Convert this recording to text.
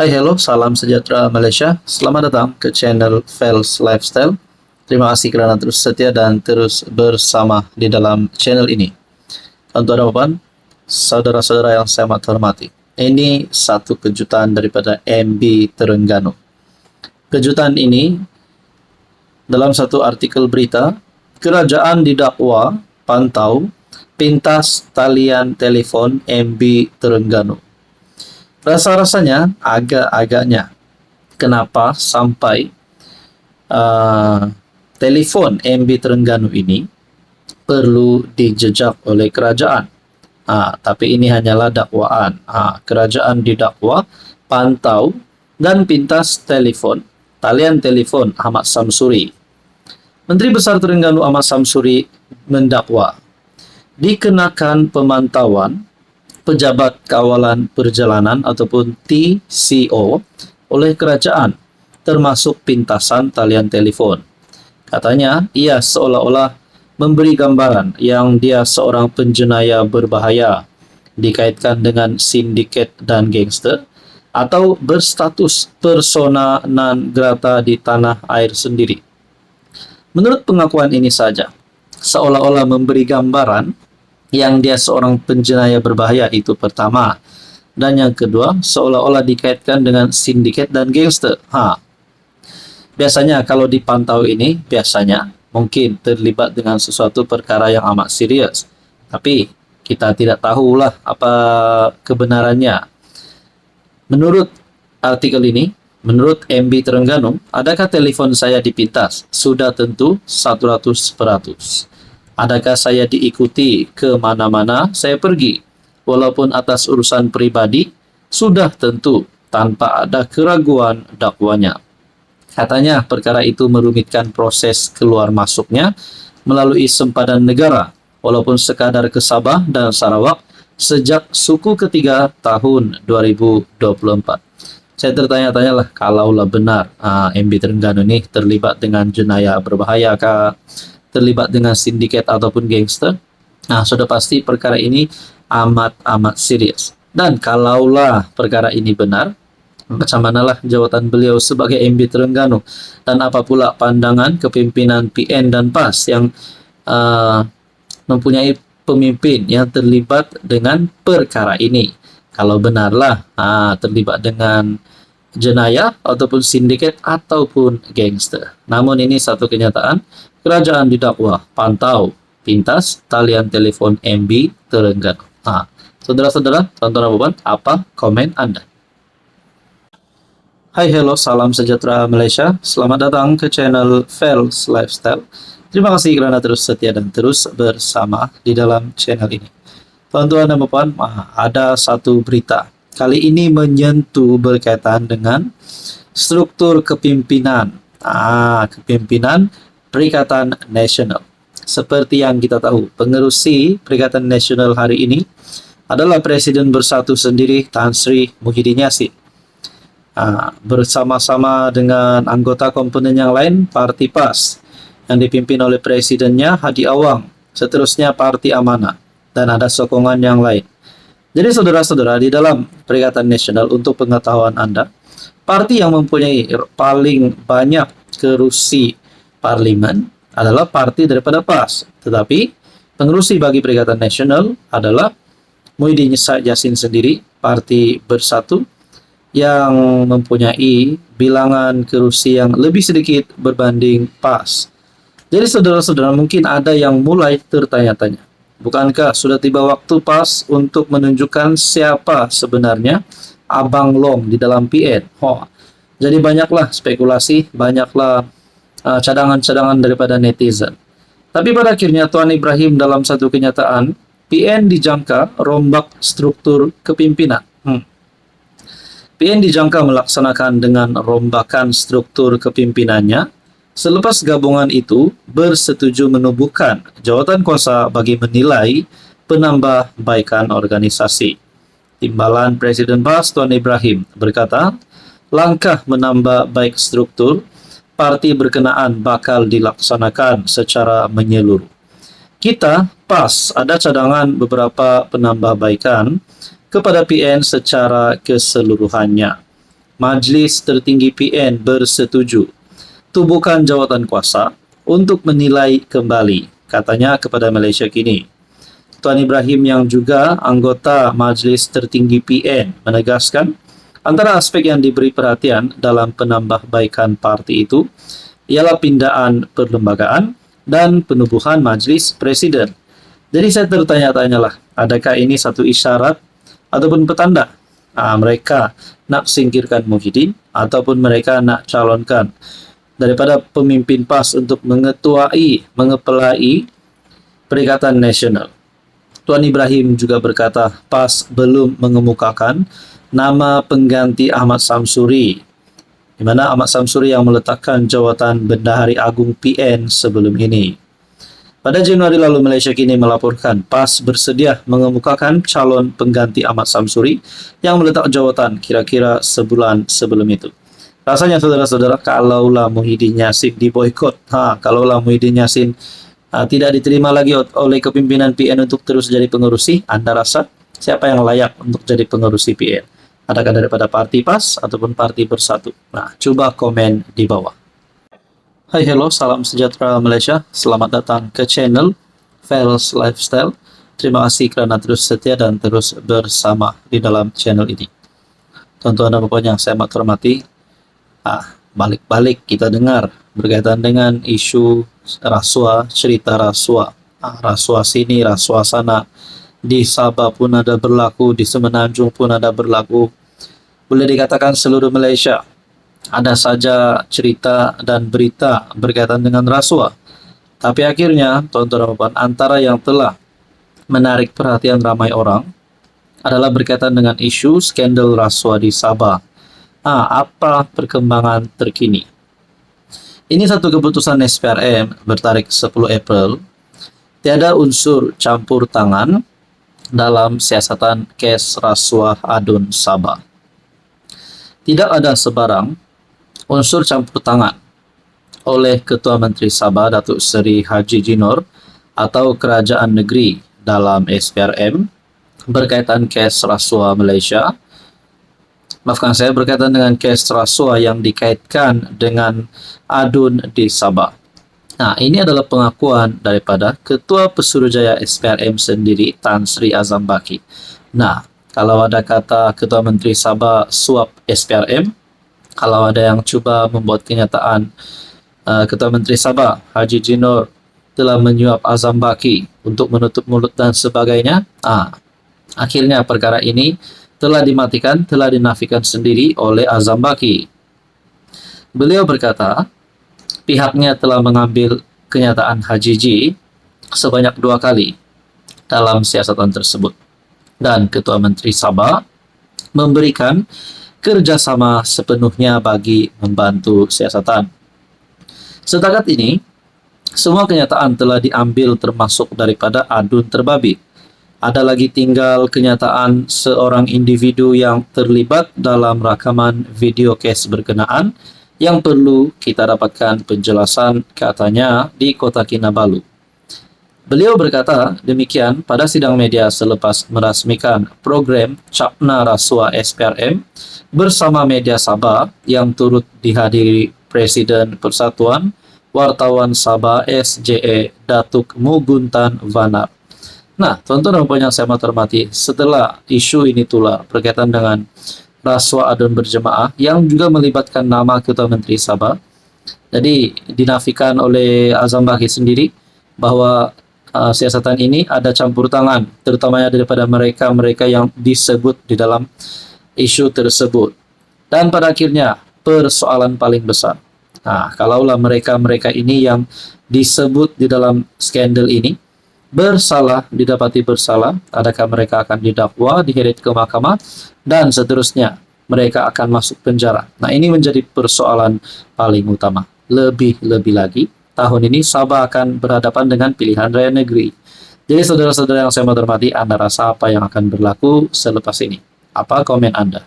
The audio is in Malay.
Hai, hello, salam sejahtera Malaysia. Selamat datang ke channel Fels Lifestyle. Terima kasih kerana terus setia dan terus bersama di dalam channel ini. Tuan-tuan dan puan, saudara-saudara yang saya amat hormati. Ini satu kejutan daripada MB Terengganu. Kejutan ini dalam satu artikel berita, kerajaan didakwa pantau pintas talian telefon MB Terengganu. Rasa-rasanya agak-agaknya kenapa sampai telefon MB Terengganu ini perlu dijejak oleh kerajaan. Tapi ini hanyalah dakwaan. Kerajaan didakwa pantau dan pintas talian telefon Ahmad Samsuri. Menteri Besar Terengganu Ahmad Samsuri mendakwa dikenakan pemantauan Pejabat Kawalan Perjalanan ataupun TCO oleh kerajaan, termasuk pintasan talian telefon. Katanya, ia seolah-olah memberi gambaran yang dia seorang penjenayah berbahaya dikaitkan dengan sindiket dan gangster atau berstatus persona non grata di tanah air sendiri. Menurut pengakuan ini saja, seolah-olah memberi gambaran yang dia seorang penjenayah berbahaya, itu pertama. Dan yang kedua, seolah-olah dikaitkan dengan sindiket dan gangster. Biasanya kalau dipantau ini, biasanya mungkin terlibat dengan sesuatu perkara yang amat serius. Tapi kita tidak tahulah apa kebenarannya. Menurut artikel ini, menurut MB Terengganu, adakah telefon saya dipintas? Sudah tentu 100%. Adakah saya diikuti ke mana-mana saya pergi? Walaupun atas urusan pribadi, sudah tentu tanpa ada keraguan dakwanya. Katanya perkara itu merumitkan proses keluar masuknya melalui sempadan negara, walaupun sekadar ke Sabah dan Sarawak sejak suku ketiga tahun 2024. Saya tertanya-tanyalah, kalaulah benar MB Terengganu ini terlibat dengan jenayah berbahaya kah? Terlibat dengan sindiket ataupun gangster, sudah pasti perkara ini amat serius. Dan kalaulah perkara ini benar, macam manalah jawatan beliau sebagai MB Terengganu, dan apa pula pandangan kepimpinan PN dan PAS yang mempunyai pemimpin yang terlibat dengan perkara ini. Kalau benarlah terlibat dengan jenayah ataupun sindiket ataupun gangster. Namun ini satu kenyataan, kerajaan didakwa pantau pintas talian telefon MB Terengganu. Saudara-saudara, tuan-tuan dan puan, apa komen Anda? Hai, hello, salam sejahtera Malaysia. Selamat datang ke channel Fels Lifestyle. Terima kasih kerana terus setia dan terus bersama di dalam channel ini. Tuan-tuan dan puan, ada satu berita. Kali ini menyentuh berkaitan dengan struktur kepimpinan. Kepimpinan Perikatan Nasional. Seperti yang kita tahu, pengerusi Perikatan Nasional hari ini adalah Presiden Bersatu sendiri, Tan Sri Muhyiddin Yassin. Bersama-sama dengan anggota komponen yang lain, Parti PAS yang dipimpin oleh Presidennya Hadi Awang, seterusnya Parti Amanah, dan ada sokongan yang lain. Jadi saudara-saudara, di dalam Perikatan Nasional, untuk pengetahuan Anda, parti yang mempunyai paling banyak kerusi parlimen adalah parti daripada PAS. Tetapi pengerusi bagi Perikatan Nasional adalah Muhyiddin Yassin sendiri, Parti Bersatu, yang mempunyai bilangan kerusi yang lebih sedikit berbanding PAS. Jadi saudara-saudara, mungkin ada yang mulai tertanya-tanya, bukankah sudah tiba waktu PAS untuk menunjukkan siapa sebenarnya Abang Long di dalam PN? Jadi banyaklah spekulasi, banyaklah cadangan-cadangan daripada netizen. Tapi pada akhirnya Tuan Ibrahim dalam satu kenyataan, PN dijangka rombak struktur kepimpinan. PN dijangka melaksanakan dengan rombakan struktur kepimpinannya selepas gabungan itu bersetuju menubuhkan jawatan kuasa bagi menilai penambahbaikan organisasi. Timbalan Presiden PAS Tuan Ibrahim berkata, langkah menambah baik struktur parti berkenaan bakal dilaksanakan secara menyeluruh. Kita, PAS, ada cadangan beberapa penambahbaikan kepada PN secara keseluruhannya. Majelis Tertinggi PN bersetuju tubuhkan jawatan kuasa untuk menilai kembali, katanya kepada Malaysia Kini. Tuan Ibrahim yang juga anggota Majelis Tertinggi PN menegaskan antara aspek yang diberi perhatian dalam penambahbaikan parti itu ialah pindaan perlembagaan dan penubuhan Majlis Presiden. Jadi saya tertanya-tanyalah, adakah ini satu isyarat ataupun petanda mereka nak singkirkan Muhyiddin ataupun mereka nak calonkan daripada pemimpin PAS untuk mengepelai Perikatan Nasional. Tuan Ibrahim juga berkata PAS belum mengemukakan nama pengganti Ahmad Samsuri, di mana Ahmad Samsuri yang meletakkan jawatan Bendahari Agung PN sebelum ini. Pada Januari lalu, Malaysia Kini melaporkan PAS bersedia mengemukakan calon pengganti Ahmad Samsuri yang meletak jawatan kira-kira sebulan sebelum itu. Rasanya saudara-saudara, kalaulah Muhyiddin Yassin diboikot, kalaulah Muhyiddin Yassin tidak diterima lagi oleh kepimpinan PN untuk terus jadi pengerusi, Anda rasa siapa yang layak untuk jadi pengerusi PN? Adakah daripada parti PAS ataupun parti Bersatu? Nah, coba komen di bawah. Hai, hello, salam sejahtera Malaysia. Selamat datang ke channel Fair's Lifestyle. Terima kasih kerana terus setia dan terus bersama di dalam channel ini. Tuan-tuan dan puan yang saya amat hormati, balik-balik kita dengar berkaitan dengan isu rasuah, cerita rasuah. Rasuah sini, rasuah sana. Di Sabah pun ada berlaku, di Semenanjung pun ada berlaku. Boleh dikatakan seluruh Malaysia ada saja cerita dan berita berkaitan dengan rasuah. Tapi akhirnya, tuan-tuan dan puan, antara yang telah menarik perhatian ramai orang adalah berkaitan dengan isu skandal rasuah di Sabah. Apa perkembangan terkini? Ini satu keputusan SPRM bertarikh 10 April. Tiada unsur campur tangan dalam siasatan kes rasuah adun Sabah. Tidak ada sebarang unsur campur tangan oleh Ketua Menteri Sabah Datuk Seri Haji Jinor atau Kerajaan Negeri dalam SPRM berkaitan kes rasuah Malaysia. Maafkan saya, berkaitan dengan kes rasuah yang dikaitkan dengan adun di Sabah. Nah, ini adalah pengakuan daripada Ketua Pesuruhjaya SPRM sendiri, Tan Sri Azam Baki. Nah, kalau ada kata Ketua Menteri Sabah suap SPRM, kalau ada yang cuba membuat kenyataan Ketua Menteri Sabah Haji Jinor telah menyuap Azam Baki untuk menutup mulut dan sebagainya, akhirnya perkara ini telah dimatikan, telah dinafikan sendiri oleh Azam Baki. Beliau berkata, pihaknya telah mengambil kenyataan Haji J sebanyak 2 kali dalam siasatan tersebut. Dan Ketua Menteri Sabah memberikan kerjasama sepenuhnya bagi membantu siasatan. Setakat ini, semua kenyataan telah diambil termasuk daripada adun terbabit. Ada lagi tinggal kenyataan seorang individu yang terlibat dalam rakaman video kes berkenaan yang perlu kita dapatkan penjelasan, katanya, di Kota Kinabalu. Beliau berkata demikian pada sidang media selepas merasmikan program Capna Rasuah SPRM bersama media Sabah yang turut dihadiri Presiden Persatuan Wartawan Sabah SJE Datuk Muguntan Vanar. Nah, tuan-tuan dan puan yang saya hormati, setelah isu ini tular berkaitan dengan rasuah adun berjemaah yang juga melibatkan nama Ketua Menteri Sabah, jadi dinafikan oleh Azam Baki sendiri bahwa siasatan ini ada campur tangan, terutamanya daripada mereka-mereka yang disebut di dalam isu tersebut. Dan pada akhirnya, persoalan paling besar, kalaulah mereka-mereka ini yang disebut di dalam skandal ini bersalah, didapati bersalah, adakah mereka akan didakwa, diheret ke mahkamah, dan seterusnya mereka akan masuk penjara. Nah, ini menjadi persoalan paling utama. Lebih-lebih lagi, tahun ini Sabah akan berhadapan dengan pilihan raya negeri. Jadi saudara-saudara yang saya hormati, Anda rasa apa yang akan berlaku selepas ini? Apa komen Anda?